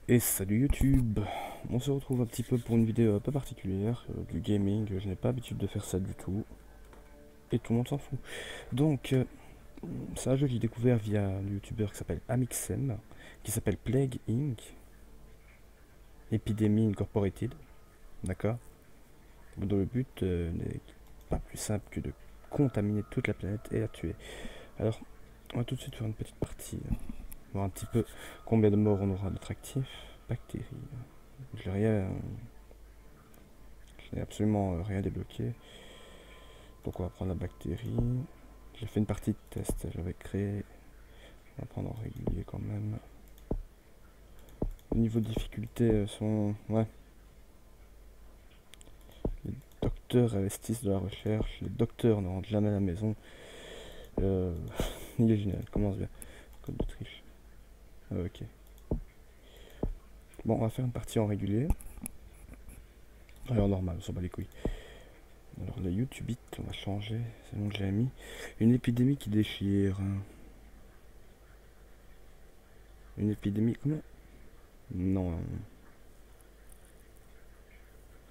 Et salut YouTube. On se retrouve un petit peu pour une vidéo un peu particulière, du gaming. Je n'ai pas l'habitude de faire ça du tout. Et tout le monde s'en fout. Donc, c'est un jeu que j'ai découvert via un youtubeur qui s'appelle Amixem, qui s'appelle Plague Inc. Epidemy Incorporated. D'accord. Dont le but n'est pas plus simple que de contaminer toute la planète et la tuer. Alors, on va tout de suite faire une petite partie. Voir un petit peu combien de morts on aura notre actif. Bactéries. Je n'ai rien. Je n'ai absolument rien débloqué. Donc on va prendre la bactérie. J'ai fait une partie de test, j'avais créé. On va prendre en régulier quand même. Au niveau de difficulté, sont. Ouais. Les docteurs investissent de la recherche. Les docteurs ne rentrent jamais à la maison. Il est génial, commence bien. Code d'Autriche. Ok. Bon, on va faire une partie en régulier. Alors normal, on s'en bat les couilles. Alors le YouTube, on va changer, c'est le nom que j'ai mis. Une épidémie qui déchire. Une épidémie, comment? Non.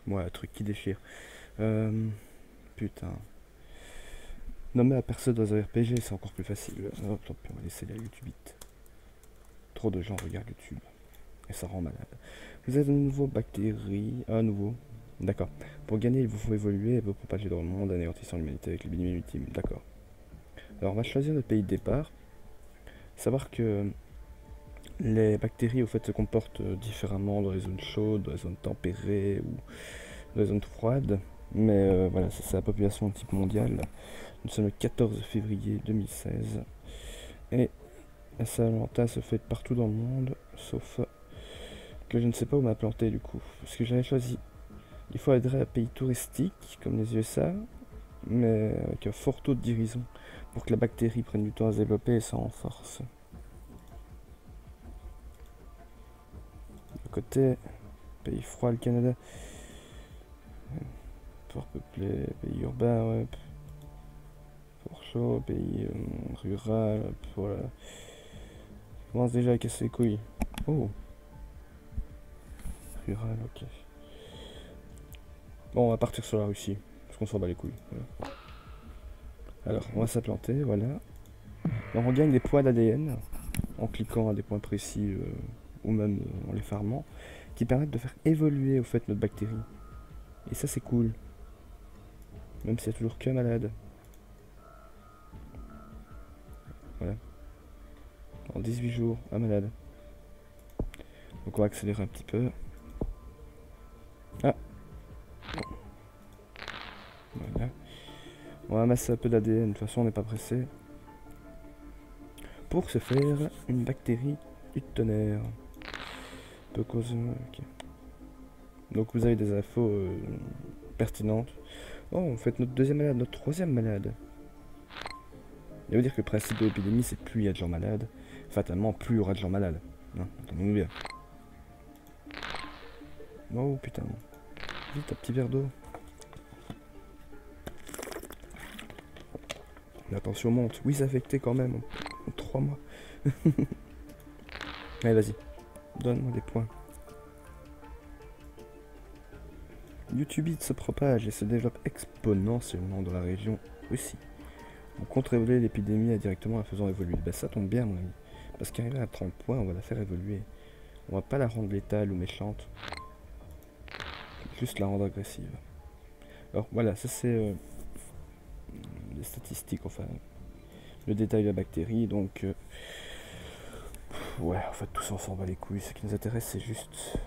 Ouais, un truc qui déchire. Putain. Nommer la personne dans un RPG, c'est encore plus facile. Hop, tant pis, on va laisser la YouTube. Trop de gens regardent YouTube. Et ça rend malade. Vous avez de nouveau bactéries. Ah, nouveau. D'accord. Pour gagner, il vous faut évoluer et vous propager dans le monde, anéantissant l'humanité avec l'épidémie ultime. D'accord. Alors, on va choisir notre pays de départ. Savoir que les bactéries, au fait, se comportent différemment dans les zones chaudes, dans les zones tempérées ou dans les zones froides. Mais voilà, c'est la population type mondiale. Nous sommes le 14 février 2016. Et la Saint-Valentin se fête partout dans le monde, sauf que je ne sais pas où m'a planté du coup. Parce que j'avais choisi, il faut adhérer à un pays touristique, comme les USA, mais avec un fort taux de guérison, pour que la bactérie prenne du temps à se développer et ça renforce. De côté, pays froid, le Canada. Fort peuplé, pays urbain, ouais. Fort chaud, pays rural, voilà. Je commence déjà à casser les couilles. Oh. Rural, ok. Bon, on va partir sur la Russie, parce qu'on s'en bat les couilles. Voilà. Alors, on va s'implanter, voilà. Alors, on gagne des points d'ADN en cliquant à des points précis ou même en les farmant, qui permettent de faire évoluer au fait notre bactérie. Et ça, c'est cool. Même s'il y a toujours qu'un malade. Voilà. En 18 jours, un malade. Donc on va accélérer un petit peu. Ah. Voilà. On va amasser un peu d'ADN, de toute façon on n'est pas pressé. Pour se faire une bactérie du tonnerre. Peu cause. Ok. Donc vous avez des infos pertinentes. Oh, on fait notre deuxième malade, notre troisième malade. Il veut dire que le principe de l'épidémie, c'est plus il y a de gens malades, fatalement plus il y aura de gens malades. Non, entendons-nous bien. Oh putain. Vite, un petit verre d'eau. La tension monte. Oui, c'est affecté quand même. En 3 mois. Allez, vas-y. Donne-moi des points. YouTube se propage et se développe exponentiellement dans la région Russie. On contrôler l'épidémie directement en la faisant évoluer. Ben ça tombe bien, mon ami. Parce qu'arriver à 30 points, on va la faire évoluer. On va pas la rendre létale ou méchante. Juste la rendre agressive. Alors voilà, ça c'est les statistiques, enfin le détail de la bactérie. Donc ouais, en fait tout ça on s'en bat les couilles. Ce qui nous intéresse c'est juste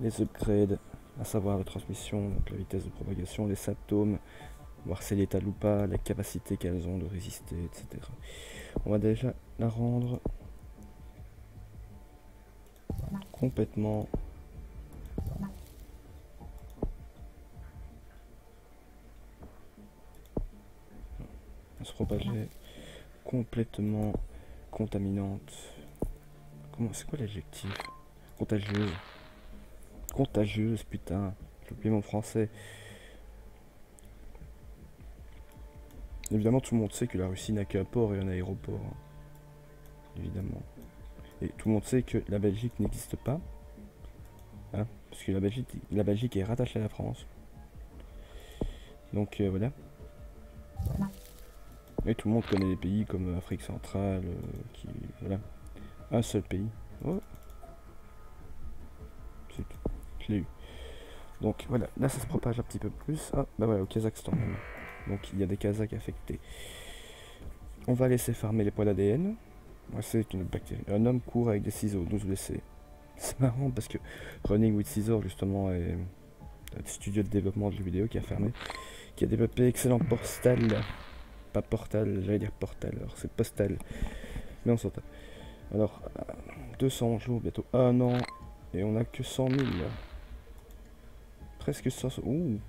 les upgrades, à savoir la transmission, donc la vitesse de propagation, les symptômes, voir si c'est létal ou pas, la capacité qu'elles ont de résister, etc. On va déjà la rendre complètement se propager, complètement contaminante. Comment, c'est quoi l'adjectif? Contagieuse. Contagieuse, putain. J'ai oublié mon français. Évidemment, tout le monde sait que la Russie n'a qu'un port et un aéroport. Hein. Évidemment. Et tout le monde sait que la Belgique n'existe pas. Parce que la Belgique est rattachée à la France. Donc voilà. Et tout le monde connaît des pays comme Afrique centrale, qui... Voilà. Un seul pays. Oh. C'est tout. Je l'ai eu. Donc voilà, là ça se propage un petit peu plus. Ah, bah voilà, au Kazakhstan maintenant. Donc il y a des Kazakhs affectés. On va laisser farmer les poils ADN. C'est une bactérie. Un homme court avec des ciseaux, 12 blessés. C'est marrant parce que Running with Scissors justement est un studio de développement de jeux vidéo qui a fermé, qui a développé excellent Postal. Pas Portal, j'allais dire Portal, alors c'est Postal. Mais on s'en tape. Alors, 200 jours, bientôt 1 an, et on a que 100 000. Presque 100. Ouh,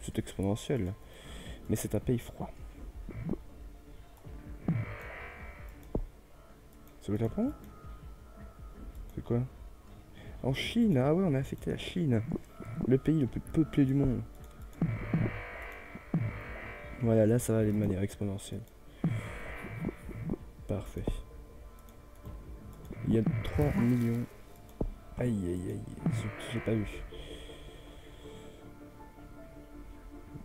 c'est exponentiel. Mais c'est un pays froid. C'est le Japon? C'est quoi? En Chine, ah ouais, on a affecté la Chine. Le pays le plus peuplé du monde. Voilà, là ça va aller de manière exponentielle. Parfait. Il y a 3 millions. Aïe aïe aïe, j'ai pas vu.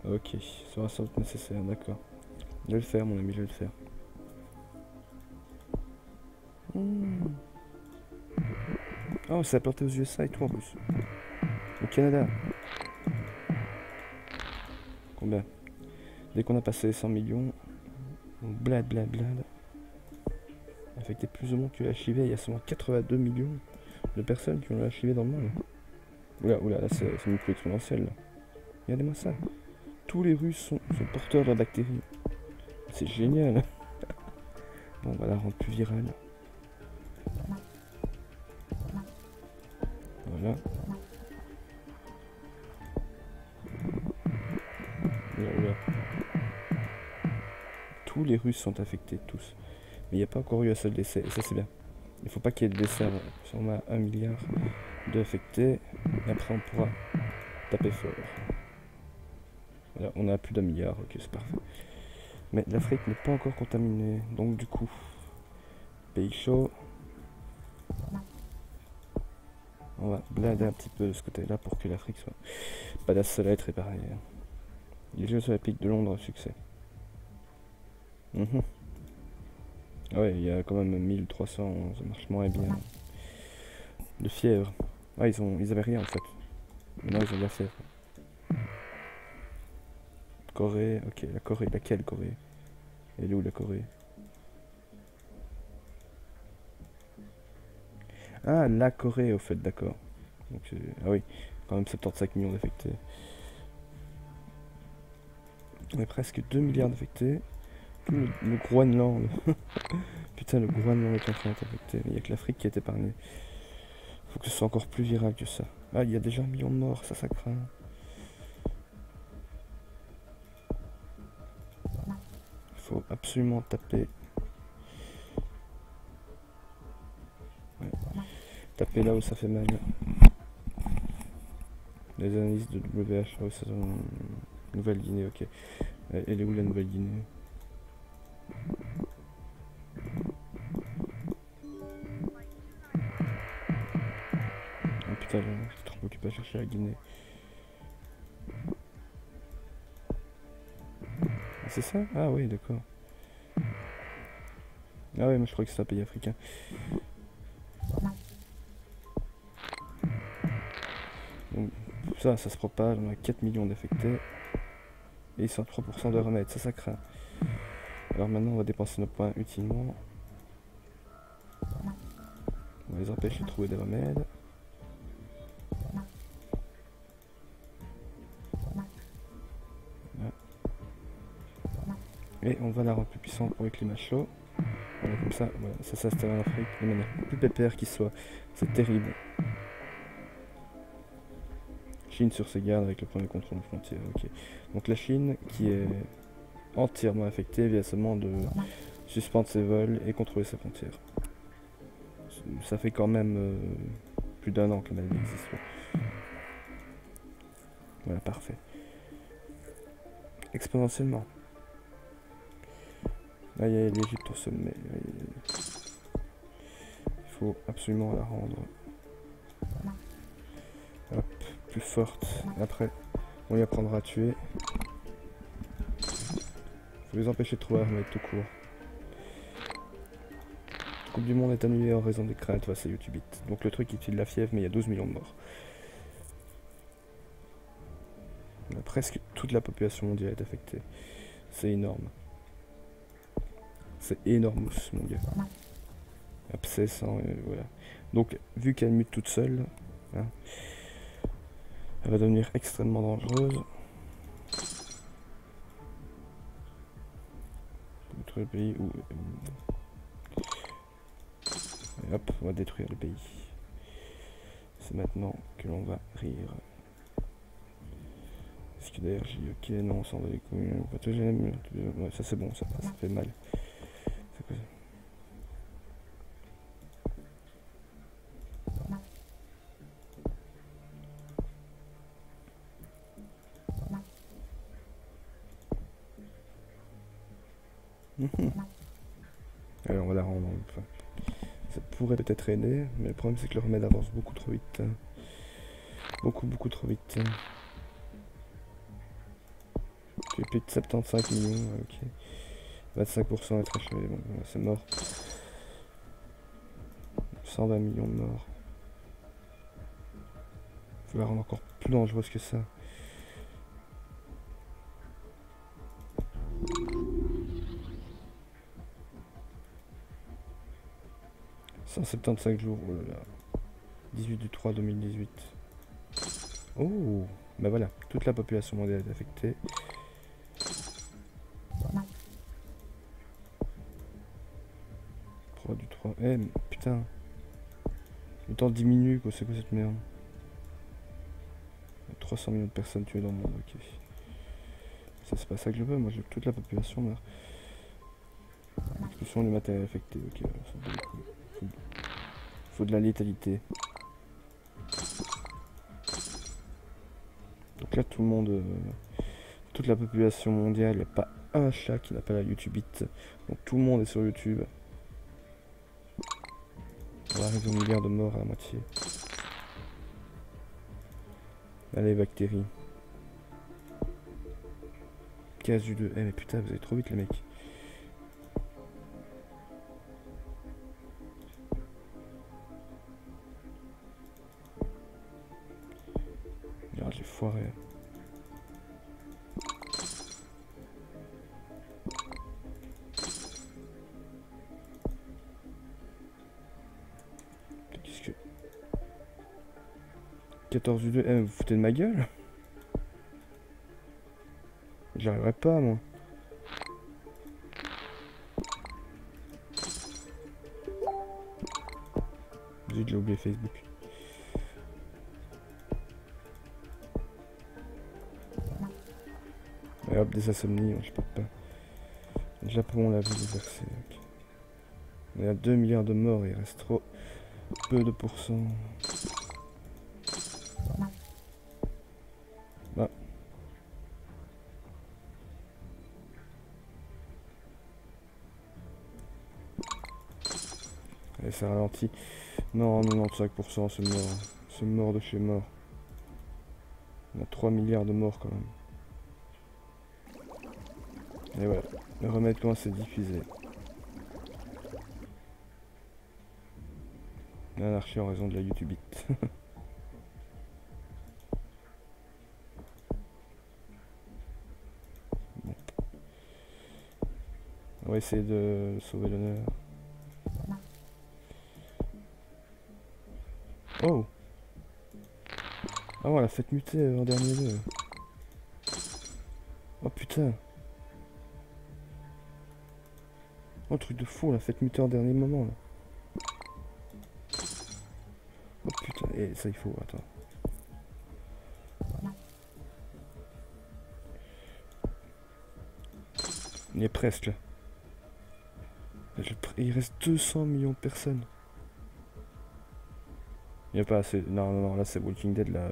Ok, sera sans doute nécessaire, d'accord. Je vais le faire mon ami, je vais le faire. Oh, ça a planté aux USA et tout en plus. Au Canada. Combien? Dès qu'on a passé les 100 millions, blad blad blad. Affecté plus ou moins que l'HIV, il y a seulement 82 millions de personnes qui ont l'HIV dans le monde. Oula, oula, là c'est une plus exponentielle. Là. Regardez-moi ça. Tous les Russes sont porteurs de la bactérie. C'est génial. Bon, on va la rendre plus virale. Voilà. Oula, oula. Tous les Russes sont affectés, tous. Mais il n'y a pas encore eu un seul décès, et ça c'est bien. Il ne faut pas qu'il y ait de décès avant. Si on a 1 milliard d'affectés, et après on pourra taper fort. Voilà, on a plus d'1 milliard, ok c'est parfait. Mais l'Afrique n'est pas encore contaminée, donc du coup, pays chaud. On va blader un petit peu de ce côté-là pour que l'Afrique soit pas la seule à être réparée. Les Jeux Olympiques de Londres, succès. Ah ouais, il y a quand même 1300, ça marche moins bien. De fièvre. Ah, ils avaient rien en fait. Maintenant ils ont de la fièvre. Corée, ok, la Corée, laquelle Corée? Elle est où la Corée? Ah, la Corée au fait, d'accord. Donc, ah oui, quand même 75 millions d'affectés. On est presque 2 milliards d'affectés. Le Groenland. Putain, le Groenland est en train d'être affecté. Mais il n'y a que l'Afrique qui est épargnée. Faut que ce soit encore plus viral que ça. Ah, il y a déjà 1 million de morts, ça craint. Il faut absolument taper. Ouais. Taper là où ça fait mal. Les analyses de WHO, ça sont... Nouvelle-Guinée, ok. Elle est où la Nouvelle-Guinée? Oh putain, j'ai trop occupé à chercher la Guinée. Ah, c'est ça? Ah oui, d'accord. Ah ouais, mais je crois que c'est un pays africain. Donc, ça se propage, on a 4 millions d'affectés. Et ils sont à 3% de remède, ça craint. Alors maintenant, on va dépenser nos points utilement. On va les empêcher de trouver des remèdes. Voilà. Et on va la rendre plus puissante pour le climat chaud. Voilà, comme ça, voilà, ça s'installe en Afrique de manière plus pépère qu'il soit. C'est terrible. Chine sur ses gardes avec le premier contrôle de frontière. Ok. Donc la Chine qui est entièrement affectée vient seulement de suspendre ses vols et contrôler ses frontières. Ça fait quand même plus d'1 an que la maladie existe. Voilà, parfait. Exponentiellement. Là, il y a l'Égypte au sommet. Il faut absolument la rendre. Hop. plus fortes. Et après, on y apprendra à tuer. Faut les empêcher de trouver l'armée tout court. La Coupe du Monde est annulée en raison des craintes face à YouTube. Donc le truc il de la fièvre, mais il y a 12 millions de morts. Presque toute la population mondiale est affectée. C'est énorme. C'est énorme, mon gars. Abscesse, hein, voilà. Donc, vu qu'elle mute toute seule, hein, elle va devenir extrêmement dangereuse. Notre pays où... Et hop, on va détruire le pays. C'est maintenant que l'on va rire. Est-ce que d'ailleurs j'ai dit ok, non, on s'en va les couilles, pathogène, ouais, ça c'est bon, ça fait mal. C'est quoi ça? Alors on va la rendre. Enfin, ça pourrait peut-être aider, mais le problème c'est que le remède avance beaucoup trop vite. Beaucoup trop vite. Tu es plus de 75 millions, ok. 25% est achevé, bon, c'est mort. 120 millions de morts. Faut la rendre encore plus dangereuse que ça. « 175 jours, oh là là. 18 du 3 2018. Oh, bah voilà, toute la population mondiale est affectée. Du 3. Eh, putain. Le temps diminue, quoi. C'est quoi cette merde? 300 millions de personnes tuées dans le monde, ok. Ça, c'est pas ça que je veux. Moi, je veux que toute la population meurt. Expulsion du matériel affecté, ok. Faut de la létalité. Donc là, tout le monde... toute la population mondiale, il n'y a pas un chat qui n'a pas la YouTube. Donc tout le monde est sur YouTube. On va arriver au milliard de morts à la moitié. Allez, bactéries. Casu 2. Eh mais putain, vous allez trop vite les mecs. Regarde, j'ai foiré. Qu'est-ce que... 14 du 2. Eh, vous foutez de ma gueule? J'arriverai pas, moi. Zut, j'ai oublié Facebook. Et hop, des insomnies, je peux pas. Le Japon, la vie bouleversée. Okay. On est à 2 milliards de morts, il reste trop peu de pourcents. Bah. Allez, ça ralentit. Non, 95%, c'est mort. C'est mort de chez mort. On a 3 milliards de morts quand même. Et voilà, le remède commence à diffuser. L'anarchie en raison de la YouTube. Bon. On va essayer de sauver l'honneur. Oh! Ah, on l'a fait muter en dernier lieu. Oh putain! Oh, truc de fou, on l'a fait muter en dernier moment là. Oh putain, et ça il faut, attends. On y est presque là. Il reste 200 millions de personnes. Il n'y a pas assez. Non, non, non, là c'est Walking Dead là.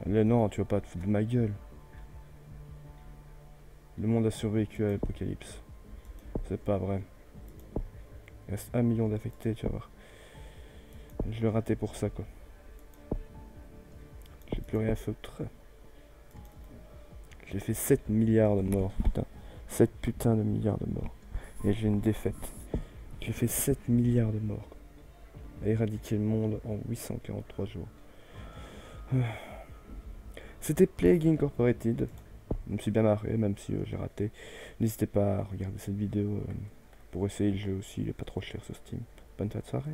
Là, non, tu vas pas te foutre de ma gueule. Le monde a survécu à l'apocalypse. C'est pas vrai. Il reste 1 million d'affectés, tu vas voir. Je l'ai raté pour ça, quoi. J'ai plus rien foutre. J'ai fait 7 milliards de morts, putain. 7 putains de milliards de morts. Et j'ai une défaite. J'ai fait 7 milliards de morts. À éradiquer le monde en 843 jours. C'était Plague Incorporated. Je me suis bien marré, même si j'ai raté. N'hésitez pas à regarder cette vidéo pour essayer le jeu aussi. Il est pas trop cher sur Steam. Bonne fin de soirée.